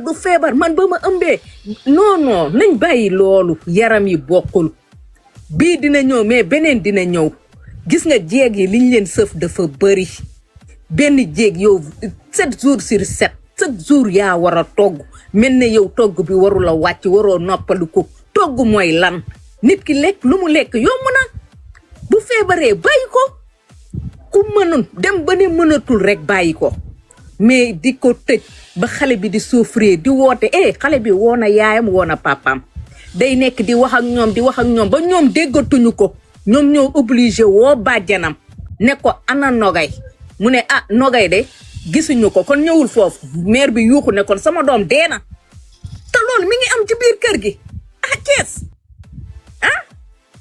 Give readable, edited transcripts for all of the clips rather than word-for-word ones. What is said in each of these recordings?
du feebar man ba ma ëmbee non nañ bàyyi loolu yaram yi bokkul bii dina ñëw mais beneen dina ñëw gis nga jéeg yi liñ leen sëf dafa bëri benn jéeg yow 7 jours sur 7 chaque jour yaa war a togg mel ne yow togg bi warul a wàcc waroo noppalu ko togg mooy lan nit ki lekk lu mu lekk yomb na bu feebaree bàyyi ko ku mënul dem ba ne mënatul rek bàyyi ko mais di ko tëj ba xale bi di souffrir di woote xale bi woo na yaayam woo na papaam day nekk di wax ak ñoom ba ñoom déggatuñu ko ñoom ñoo obligé woo bàjjanam ne ko ana nogay mu ne nogay de gisuñu ko kon ñëwul foofu mère bi yuuxu ne kon sama doom dee na te loolu mi ngi am ci biir kër gi Thiès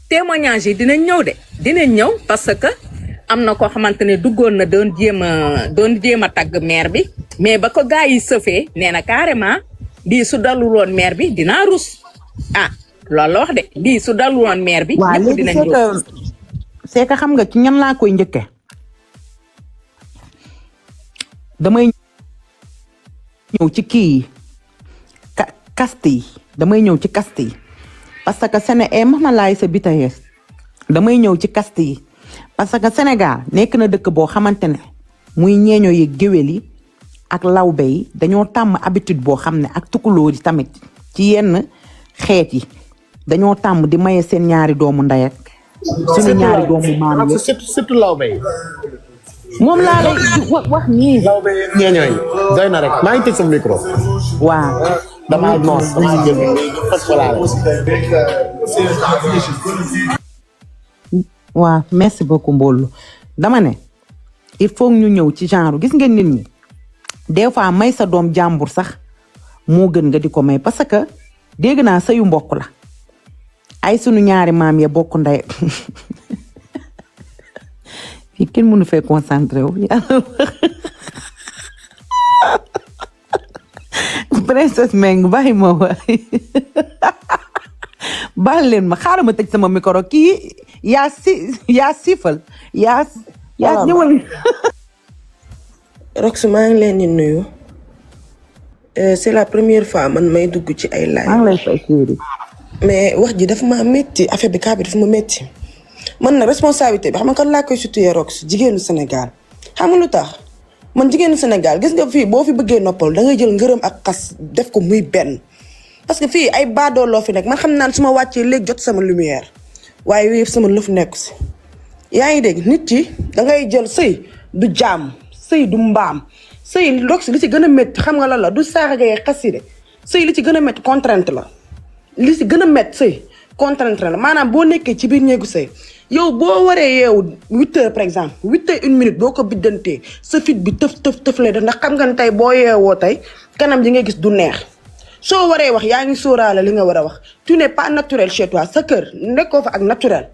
témoignage yi dinañ ñëw parce que am na koo xamante ne duggoon na doon jéem a tagg mère bi mais ba ko gaa yi sëfee nee na carrément lii su dalul woon mère bi dinaa rus loolu la wax de lii su dalul woon mère bi ñëpp dinañ ñëw c'est que xam nga ci ñan laa koy njëkke damay ñëw ci kii yi kaste yi damay ñëw ci kaste yi parce que Sénégal mama laay sa bitayees damay ñëw ci kaste yi parce que Sénégal nekk na dëkk boo xamante ne muy ñeeño yi géwél yi ak lawbe yi dañoo tàmm habitude boo xam ne ak tukulóor yi tamit ci yenn xeet yi dañoo tàmm di maye seen ñaari doomu ndey ak suñu ñaari doomu maam yi surtout lawbe yi moom laa lay wax nii lawbe ñeeño yi doy na rek maa ngi tëj sa micro waaw damaa jël fas walaale waaw merci beaucoup Mbollo dama ne il faut ñu ñëw ci genre gis ngeen nit ñi des fois may sa doom jàmbur sax moo gën nga di ko may parce que dégg naa sëyu mbokk la ay sunu ñaari maam ya bokk ndey fii kenn mënu fee concentré wu yàlla princesse Meng bàyyi ma waay baal leen ma xaaral ma tëj sama micro kii yaa siifal yaa ñëwal. Rox maa ngi leen di nuyu c'est la première fois man may dugg ci ay live. maa ngi lay fay chéri. mais wax ji dafa ma métti affaire bi kaa bi dafa ma métti man na responsabilité bi xam nga kan laa koy situé Rox jigéenu Sénégal xam nga lu tax man jigéenu Sénégal gis nga fii boo fi bëggee noppal da ngay jël ngërëm ak xas def ko muy benn. parce que fii ay baadooloo fi nekk man xam naan su ma wàccee léegi jot sama lumière waaye yooyu yëpp sama lëf nekku si yaa ngi dégg nit ci da ngay jël sëy du jaam sëy du mbaam sëy Rox li ci gën a métti xam nga lan la du saagay xaside sëy li ci gën a métti contrainte la li ci gën a métti sëy contrainte la maanaam boo nekkee ci biir néegu sëy yow boo waree yeewu 8 heures par exemple 8 heures 1 minute boo ko biddantee sa fit bi tëf lay def ndax xam nga ne tey boo yeewoo tey kanam yi ngay gis du neex soo waree wax yaa ngi sóoraale li nga war a wax tu n'es pas naturel chez toi sa kër nekkoo fa ak naturel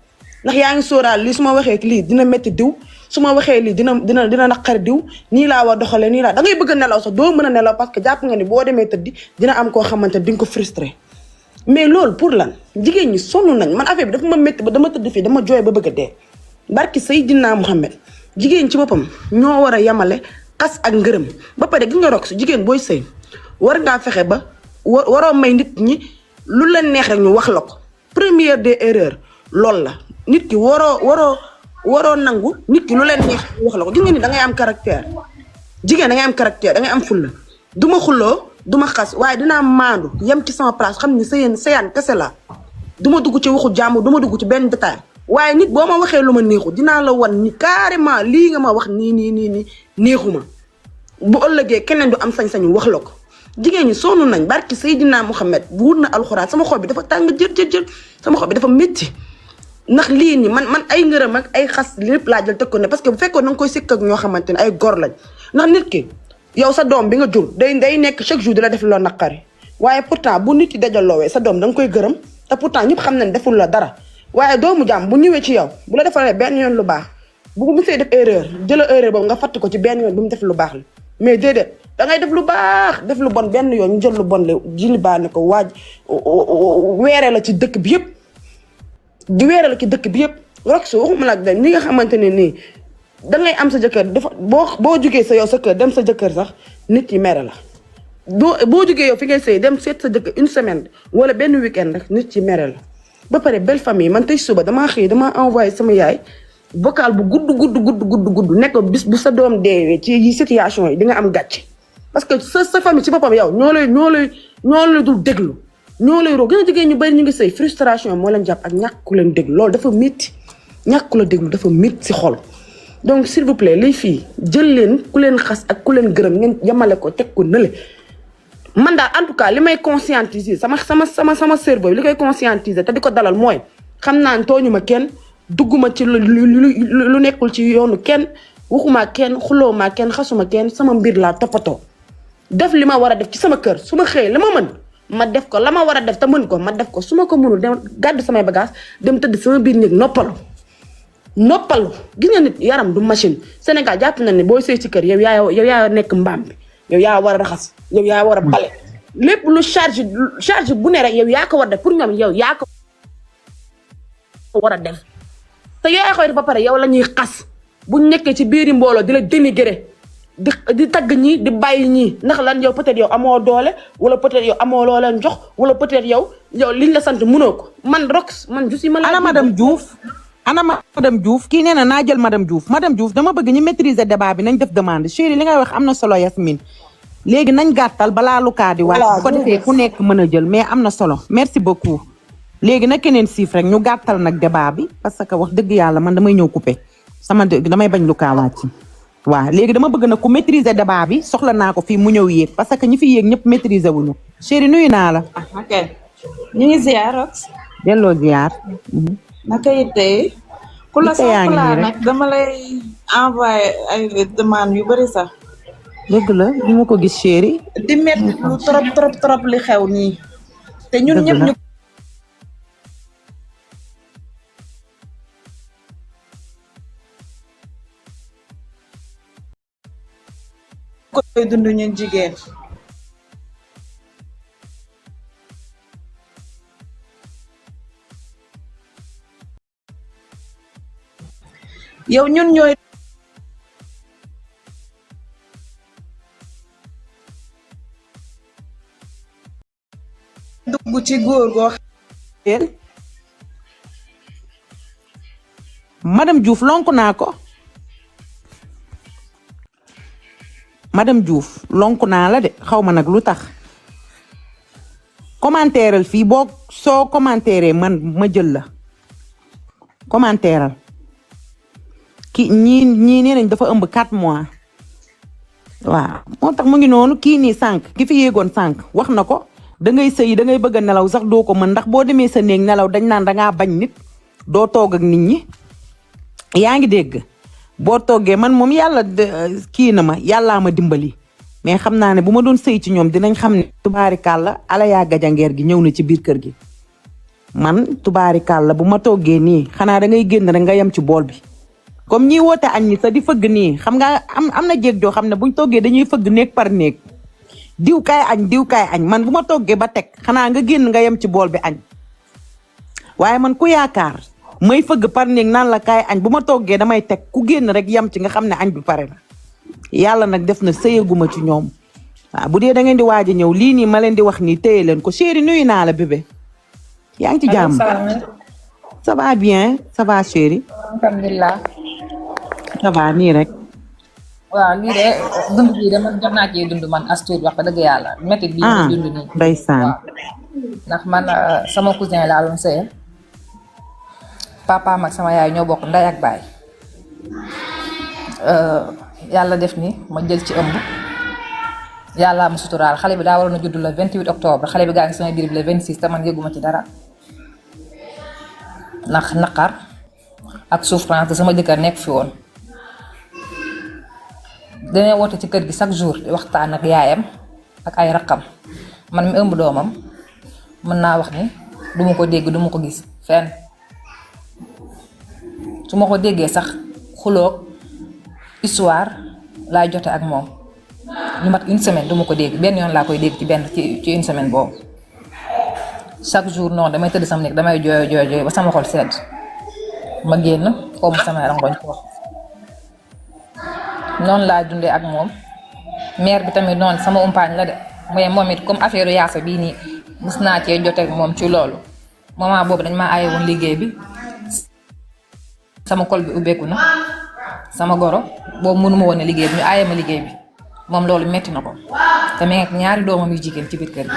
ndax yaa ngi sóoraale lii su ma waxee lii dina métti diw su ma waxee lii dina naqari diw nii laa war doxalee nii laa da ngay bëgg a nelaw sax doo mën a nelaw parce que jàpp nga ni boo demee tëddi dina am koo xamante di nga ko frustré mais loolu pour lan jigéen ñi sonn nañ man affaire bi dafa ma métti ba dama tëdd fii dama jooy ba bëgg a dee barki Seydina Muhammad jigéen ci boppam ñoo war a yemale xas ak ngërëm ba pare gi nga Rox jigéen booy sëy war ngaa fexe ba waroo may nit ñi lu leen neex rek ñu wax la ko première des erreurs loolu la nit ki waroo nangu nit ki lu leen neex ñu wax la ko gis nga ni da ngay am caractère jigéen da ngay am caractère da ngay am fulla du ma xulloo du ma xas waaye dinaa maandu yem ci sama place xam ni sëyaan kese la du ma dugg ci waxu jàmm du ma dugg ci benn détail waaye nit boo ma waxee lu ma neexu dinaa la wan ni carrément lii nga ma wax nii neexuma bu ëllëgee keneen du am sañ-sañu wax la ko jigéen ñi sonn nañ barki Seydina Muhammad wut na alxuraan sama xol bi dafa tàng jër sama xol bi dafa métti ndax lii nii man ay ngërëm ak ay xas lépp laa jël teg ko ne parce que bu fekkoon na nga koy sikk ak ñoo xamante ne ay gor lañ ndax nit ki yow sa doom bi nga jur day nekk chaque jour di la def loo naqari waaye pourtant bu nit ki dajaloowee sa doom da nga koy gërëm te pourtant ñëpp xam nañ deful la dara waaye doomu jàmm bu ñëwee ci yow bu la defalee benn yoon lu baax bu mu see def erreur jëla erreur boobu nga fatt ko ci benn yoon bu mu def lu baax la mais déedéet da ngay def lu baax def lu bon benn yoon ñu jël lu bon la jili baa ne ko waaj weeree la ci dëkk bi yëpp di weeree la ci dëkk bi yëpp Rox waxuma la ak dem ñi nga xamante ne nii da ngay am sa jëkkër dafa boo jógee sa yow sa kër dem sa jëkkër sax nit yi mere la boo jógee yow fi ngay sëy dem seet sa dëkk une semaine wala benn week-end rek nit ci mere la ba pare belle famille man tey suba damaa xëy damaa envoyé sama yaay vocal bu gudd nekk bis bu sa doom deewee ci situation yi di nga am gàcce parce que sa famille ci boppam yow ñoo lay dul déglu ñoo lay roo gën a jigéen ñu bari ñu ngi sëy frustration moo leen jàpp ak ñàkk ku leen déglu loolu dafa métti ñàkk ku la déglu dafa métti si xol donc s'il vous plaît les filles jël leen ku leen xas ak ku leen gërëm ngeen yemale ko teg ko nële man daal en tout cas li may conscientiser sama cerveau bi li koy conscientiser te di ko dalal mooy xam naa ne tooñu ma kenn dugguma ci lu nekkul ci yoonu kenn waxuma kenn xulóoma kenn xasuma kenn sama mbir laa toppatoo def li ma war a def ci sama kër su ma xëyee la ma mën ma def ko la ma war a def te mën ko ma def ko su ma ko mënul dem gàddu samay bagage dem tëdd sama biir néeg noppalu gis nga nit yaram du machine Sénégal jàpp na ne booy sëy ci kër yow yaa nekk mbaam bi yow yaa war a raxas yow yaa war a bale lépp lu charge bu ne rek yow yaa ko war a def pour ñoom yow yaa ko war a def te yaa koy def ba pare yow la ñuy xas buñ nekkee ci biiri mbooloo di la dénigrer di tagg ñi di bàyyi ñii ndax lan yow peut-être yow amoo doole wala peut-être yow amoo loo leen jox wala peut-être yow liñ la sant mënoo ko man Rox man je suis malade. ana madame Diouf kii nee na naa jël madame Diouf dama bëgg ñu maîtriser débat bi nañ def demande chérie li ngay wax am na solo Yasmine léegi nañ gàttal balaa lu kaa di wax bu ko defee ku nekk mën a jël mais am na solo merci beaucoup léegi na keneen siif rek ñu gàttal nag débat bi parce que wax dëgg yàlla man damay ñëw couper damay bañ lu kaa wàcc waaw léegi dama bëgg nag ku maîtriser débat bi soxla naa ko fii mu ñëw yéeg parce que ñi fi yéeg ñëpp maîtriser wuñu chérie nuyu naa la ok ñu ngi ziar Rox delloo ziar naka yitte ku la soxlaa nag dama lay envoyé ay demande yu bari sax dëgg la ñu ma ko gis chéri di metti lu trop li xew nii te ñun ñëpp ñu koy dund ñun jigéen yow ñun ñooy dugg ci góor goo madame Diouf lonk naa ko madame Diouf lonk naa la de xaw ma nag lu tax commentéeral fii boo soo commentéeree man ma jël la commentéeral ki ñii nee nañ dafa ëmb 4 mois waaw moo tax mu ngi noonu kii nii sànq ki fi yéegoon sànq wax na ko da ngay sëyi da ngay bëgg a nelaw sax doo ko mën ndax boo demee sa néeg nelaw dañ naan dangaa bañ nit doo toog ak nit ñi yaa ngi dégg boo toggee man moom yàlla kii na ma yàllaa ma dimbali mais xam naa ne bu ma doon sëy ci ñoom dinañ xam ne tubaarikàlla ala yaa gajangeer gi ñëw na ci biir kër gi man tubaarikàlla bu ma toggee nii xanaa da ngay génn rek nga yem ci bool bi comme ñi woote añ ni sa di fëgg nii xam nga am na jéeg joo xam ne buñ toggee dañuy fëgg néeg par néeg diw kaay añ man bu ma toggee ba teg xanaa nga génn nga yem ci bool bi añ waaye man ku yaakaar may fëgg par néeg naan la kaay añ bu ma toggee damay teg ku génn rek yem ci nga xam ne añ bi pare na yàlla nag def na sëyaguma ci ñoom waaw bu dee da ngeen di waaj a ñëw lii nii ma leen di wax nii téye leen ko chéri nuyu naa la bébé yaa ngi ci jàmm ça va bien ça va chéri alhamdulilah ça va nii rek waaw lii de dund bii de man jot naa cee dund man as tuut wax dëgg yàlla métti bii ñu dund nii ndeysaan ndax man sama cousin laa doon sëyal papaam ak sama yaay ñoo bokk nday ak baay yàlla def ni ma jël ci ëmb yàlla ma suturaal xale bi daa waroon a judd le 28 octobre xale bi gaa ngi sama biir bi le 26 te man yëguma ci dara ndax naqar ak souffrance te sama jëkkër nekk fi woon dañoo woote ci kër gi chaque jour di waxtaan ak yaayam ak ay raqam man mi ëmb doomam mën naa wax ni duma ko dégg duma ko gis fenn su ma ko déggee sax xuloog histoire laay jote ak moom ñu mat une semaine duma ko dégg benn yoon laa koy dégg ci une semaine boobu chaque jour noonu damay tëdd sama néeg damay jooy ba sama xol sedd ma génn xawma sama rangoñ ko noonu laa dundee ak moom mère bi tamit noonu sama umpaañ la de mais moom it comme affaire yaasa bii nii mës naa cee joteeg moom ci loolu moment boobu dañ maa aaye woon liggéey bi sama kol bi ubbeeku na sama goro boobu mënuma woon a liggéey bi ñu aaye ma liggéey bi moom loolu metti na ko te mais ñaari doomam yu jigéen ci biir kër gi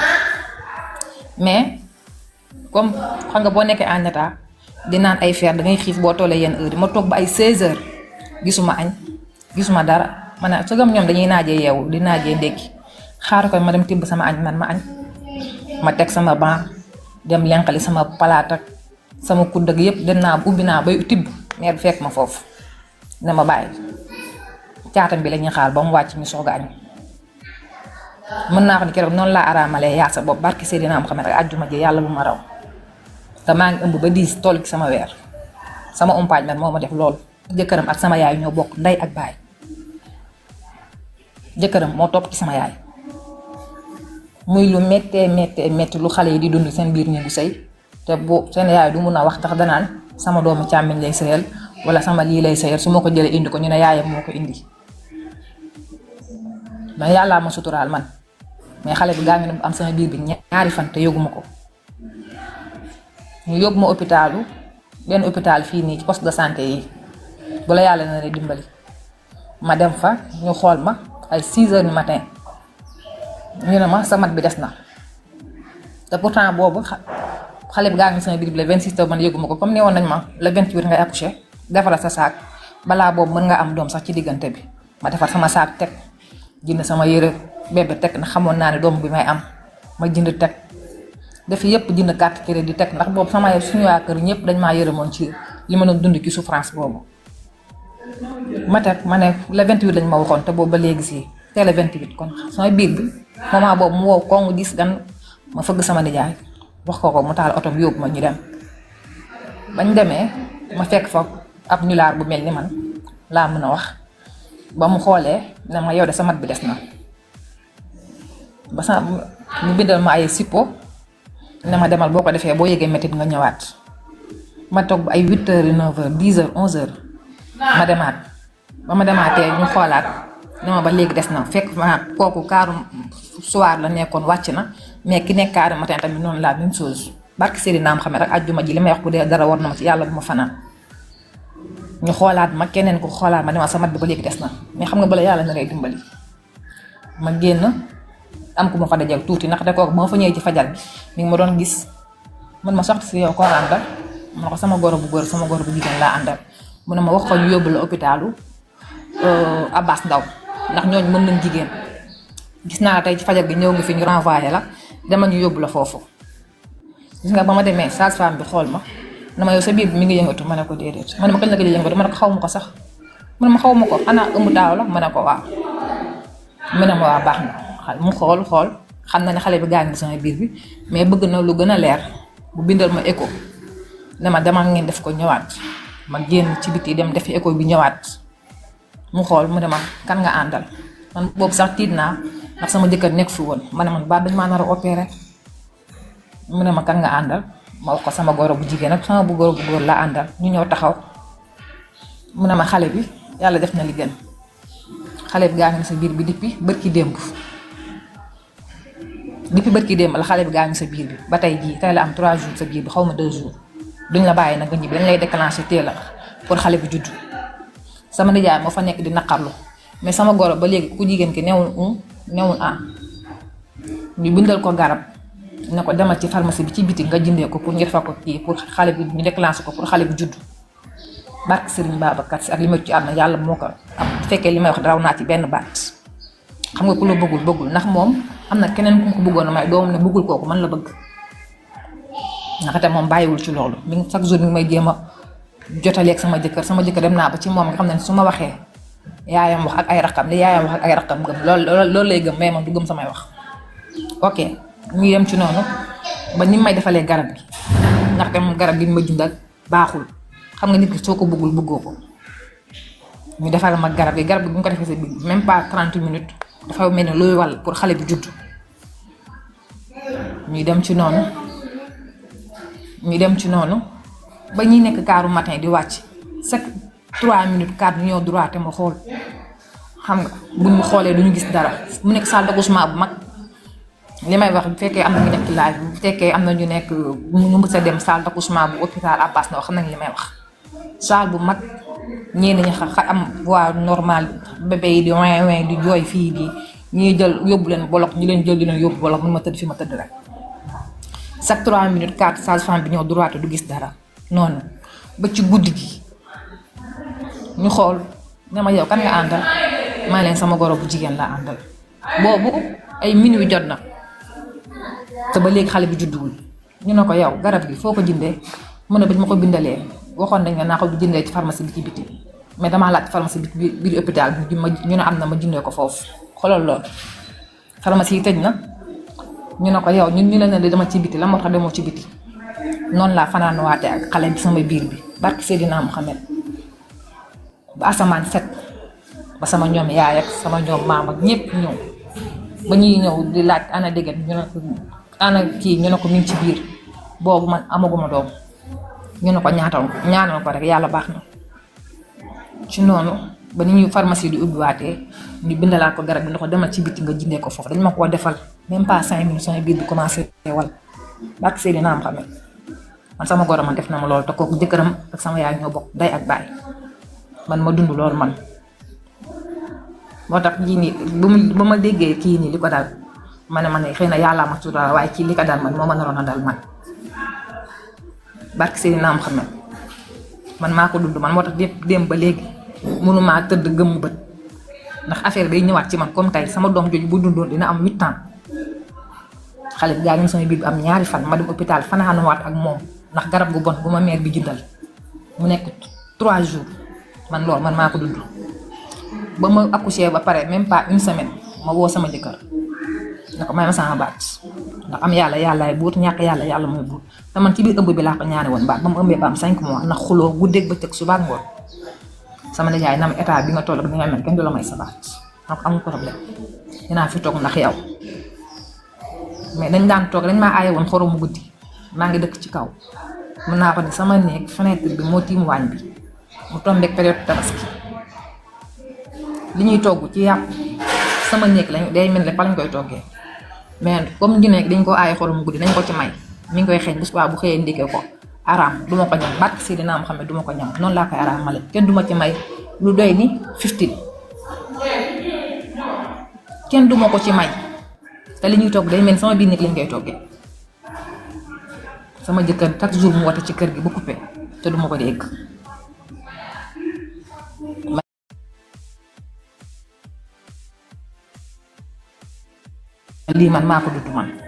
mais comme xam nga boo nekkee en état di naan ay fer da ngay xiif boo tollee yenn heure yi ma toog ba ay 16h gisuma añ gisuma dara ma ne sëgam ñoom dañuy naajee yeewu di naajee ndékki xaaru ko ma dem tibb sama añ man ma añ ma teg sama ban dem lenqali sama palaat ak sama kudd ak yëpp dem naa ubbi naa bay tibb meer bi fekk ma foofu ne ma bàyyi caatam bi la ñuy xaar ba mu wàcc ñu soog a añ mën naa ko ni keroog noonu laa araamalee yaasa boobu barki Seydina Muhammad rek àjjuma ji yàlla bu ma raw te maa ngi ëmb ba 10 toll ci sama weer sama umpaañ man moo ma def loolu jëkkëram ak sama yaay ñoo bokk ndey ak baay jëkkëram moo topp ci sama yaay muy lu méttee métti lu xale yi di dund seen biir néegu sëy te bu seen yaay du mun a wax tax danaan sama doomu càmmiñ lay sëyal wala sama lii lay sëyal su ma ko jëlee indi ko ñu ne yaayam moo ko indi mais yàllaa ma suturaal man mais xale bi gaa ngi ne am sama biir bi ñaari fan te yóbbu ma ko ñu yóbbu ma hôpitalu benn hôpital fii nii ci poste de santé yi bu la yàlla na ne dimbali ma dem fa ñu xool ma ay 6h du matin ñu ne ma sa mat bi des na te pourtant boobu xale bi gaa ngi sama biir bi le 26 te man yëgu ma ko comme ne woon nañ ma le 28 ngay accoucher defaral sa saak balaa boobu mën nga am doom sax ci diggante bi ma defar sama saak teg jënd sama yére bébé teg na xamoon naa ne doom bi may am ma jënd teg def yëpp jënd carte crédit teg ndax boobu sama suñu waa kër ñëpp dañ maa yërëmoon ci li ma doon dund ci souffrance boobu ma teg ma ne le 28 lañ ma waxoon te boobu ba léegi si te le 28 kon sama biir bi moment boobu mu wow kongu gis gan ma fëgg sama nijaay wax ko mu taal oto bi yóbbu ma ñu dem bañ demee ma fekk fa ab nulaar bu mel ni man laa mën a wax ba mu xoolee ne ma yow de sa mat bi des na ba sa mu bindal ma ay sippo ne ma demal boo ko defee boo yëgee métit nga ñëwaat ma toog ba ay 8h 9h 10h 11h ma demaat ba ma demaatee ñu xoolaat ne ma ba léegi des na fekk ma kooku kaaru soir la nekkoon wàcc na mais ki nekk kaaru matin tamit noonu la même chose barki Seydina am xamee rek àjjuma ji li may wax bu dee dara war na ma ci yàlla bu ma fanaan ñu xoolaat ma keneen ko xoolaat ma ne ma sa mat bi ba léegi des na mais xam nga bala yàlla na ngay dimbali ma génn am ku ma fa dajal tuuti ndax de kooku ba ma fa ñëwee ci fajar bi mi ngi ma doon gis man ma soxla si yow koo àndal ma ko sama goro bu góor sama goro bu jigéen laa àndal mu ne ma wax ko ñu yóbbu la hôpitalu Abbas Ndao ndax ñooñu mën nañ jigéen gis naa la tey ci fajar gi ñëw nga fi ñu renvoyé la dama ñu yóbbu la foofu gis nga ba ma demee sage-femme bi xool ma na ma yow sa biir bi mi ngi yëngatu ma ne ko déedéet ma ne ma kañ la gëj a yëngatu ma ne ko xaw ma ko sax mu ne ma xaw ma ko xanaa ëmb daaw la ma ne ko waaw mu ne ma waa baax na mu xool xam na ne xale bi gaañ sama biir bi mais bëgg na lu gën a leer bu bindal ma écho ne ma demal ngeen def ko ñëwaat ma génn ci biti dem defi écho bi ñëwaat mu xool mu ne ma kan nga àndal man boobu sax tiit naa ndax sama jëkkër nekk fi woon ma ne man ba dañ maa nar a opéré mu ne ma kan nga àndal ma wax ko sama goro bu jigéen ak sama bu goro bu góor laa àndal ñu ñëw taxaw mu ne ma xale bi yàlla def na li gën xale bi gaañ na sa biir bi depuis bërki démb la xale bi gaañ sa biir bi ba tey jii tey la am 3 jours sa biir bi xaw ma 2 jours duñ la bàyyi nag nga ñibbi dañ lay déclenché teel a pour xale bi juddu sama nijaay moo fa nekk di naqarlu mais sama goro ba léegi ku jigéen ki newul ñu bindal ko garab ne ko demal ci pharmacie bi ci biti nga jëndee ko pour ñu defal ko kii pour xale bi ñu déclenché ko pour xale bi juddu barke Serigne Babacar Si ak li ma ci àdduna yàlla moo ko am bu fekkee li may wax raw naa ci benn baat xam nga ku la bëggul ndax moom am na keneen ku ko bëggoon a may doomam ne bëggul kooku man la bëgg ndaxte moom bàyyiwul ci loolu mi ngi chaque jour mi ngi may jéem a jotaleeg sama jëkkër dem naa ba ci moom nga xam ne su ma waxee yaayam wax ak ay raqam li yaayam wax ak ay raqam gëm loolu lay gëm mais moom du gëm samay wax ok ñu yem ci noonu ba ni may defalee garab gi ndaxte moom garab gi ma jëndal baaxul xam nga nit ki soo ko bëggul bëggoo ko ñu defal ma garab gi bu ñu ko defee sa biir même pas 30 minutes dafa mel ni looy wàll pour xale bi juddu ñu dem ci noonu ba ñuy nekk kaaru matin di wàcc chaque 3 minutes 4 ñëw droit te ma xool xam nga buñ mu xoolee duñu gis dara mu nekk salle d'accouchement bu mag li may wax bu fekkee am na ñu nekk ci laaj bu fekkee am na ñu nekk ñu mës a dem salle d'accouchement bu hôpital Abbas Ndao xam nañ li may wax salle bu mag ñenn ñi am voix normale bébé yi di win di jooy fii di ñuy jël yóbbu leen bolok ñu leen jël di leen yóbbu bolok mun ma tëdd fi ma tëdd rek chaque 3 minutes 4 sage-femme bi ñëw droite du gis dara noonu ba ci guddi gi ñu xool ne ma yow kan nga àndal maa leen sama goro bu jigéen laa àndal boobu ay minuit jot na te ba léegi xale bi judduwul ñu ne ko yow garab gi foo ko jëndee mu ne ba ñu ma ko bindalee waxoon nañ nga naa ko jëndee ci pharmacie bi ci biti mais damaa laaj pharmacie bi biir hôpital bi ñu ne am na ma jëndee ko foofu xoolal lool pharmacie yi tëj na ñu ne ko yow ñun ñu ne dama ci biti la moo tax demoo ci biti noonu laa fanaan waate ak xale bi sama biir bi barki Seydina Muhammad ba asamaan set ba sama ñoom yaay ak sama ñoom maam ak ñëpp ñëw ba ñuy ñëw di laaj ana dégg ñu ne ko ana kii ñu ne ko mi ngi ci biir boobu man amaguma doom ñu ne ko ñaanal ko rek yàlla baax na ci noonu ba ni ñuy pharmacie di ubbiwaatee ñu bindalaat ko garab bi ne ko demal ci biti nga jëndee ko foofu dañ ma koo defal même pas 5 minutes sama biir bi commencé wal barki Seydina Muhammad man sama goro man def na ma loolu te kooku jëkkëram ak sama yaay ñoo bokk day ak baay man ma dund loolu man moo tax jii nii ba ma déggee kii nii li ko daal ma ne xëy na yàllaa ma tural waaye kii li ko daal man moo ma naroon a dal man barki Seydina Muhammad man maa ko dund man moo tax dem ba léegi mënumaa tëdd gëmm bët ndax affaire day ñëwaat ci man comme tey sama doom jooju bu dundoon dina am 8 ans xale bi gaañu sama biir bi am 2 fan ma dem hôpital fanaanuwaat ak moom ndax garab gu bon bu ma mère bi jëndal mu nekk 3 jours man loolu man maa ko dund ba ma accouché ba pare même pas 1 semaine ma woo sama jëkkër ne ko may ma sama baat ndax am yàllaay buut ñàkk yàlla mooy buut te man ci biir ëmb bi laa ko ñaane woon baat ba mu ëmbee ba am 5 mois ndax xuloo guddeeg bëccëg suba ak ngoon sama nijaay na ma état bi nga toll ak ni nga mel kenn du la may sa baat donc amul problème dinaa fi toog ndax yow mais dañ daan toog dañ maa aaye woon xoromu guddi maa ngi dëkk ci kaw mën naa ko ne sama néeg fenêtre bi moo tiim waañ bi mu tombeek période tabaski li ñuy togg ci yàpp sama néeg lañ day mel ne fa lañ koy toggee mais comme ñu nekk dañ ko aaye xoromu guddi dañ ko ci may mi ngi koy xeeñ bu subaa bu xëyee ndékkee ko araam duma ko ñam barke Seydina Muhammad duma ko ñam noonu laa koy araamale kenn duma ci may lu doy ni 15 kenn duma ko ci may te li ñuy togg day mel sama biir néeg lañ koy toggee sama jëkkër chaque jour mu woote ci kër gi ba coupé te duma ko dégg lii man maa ko dudd man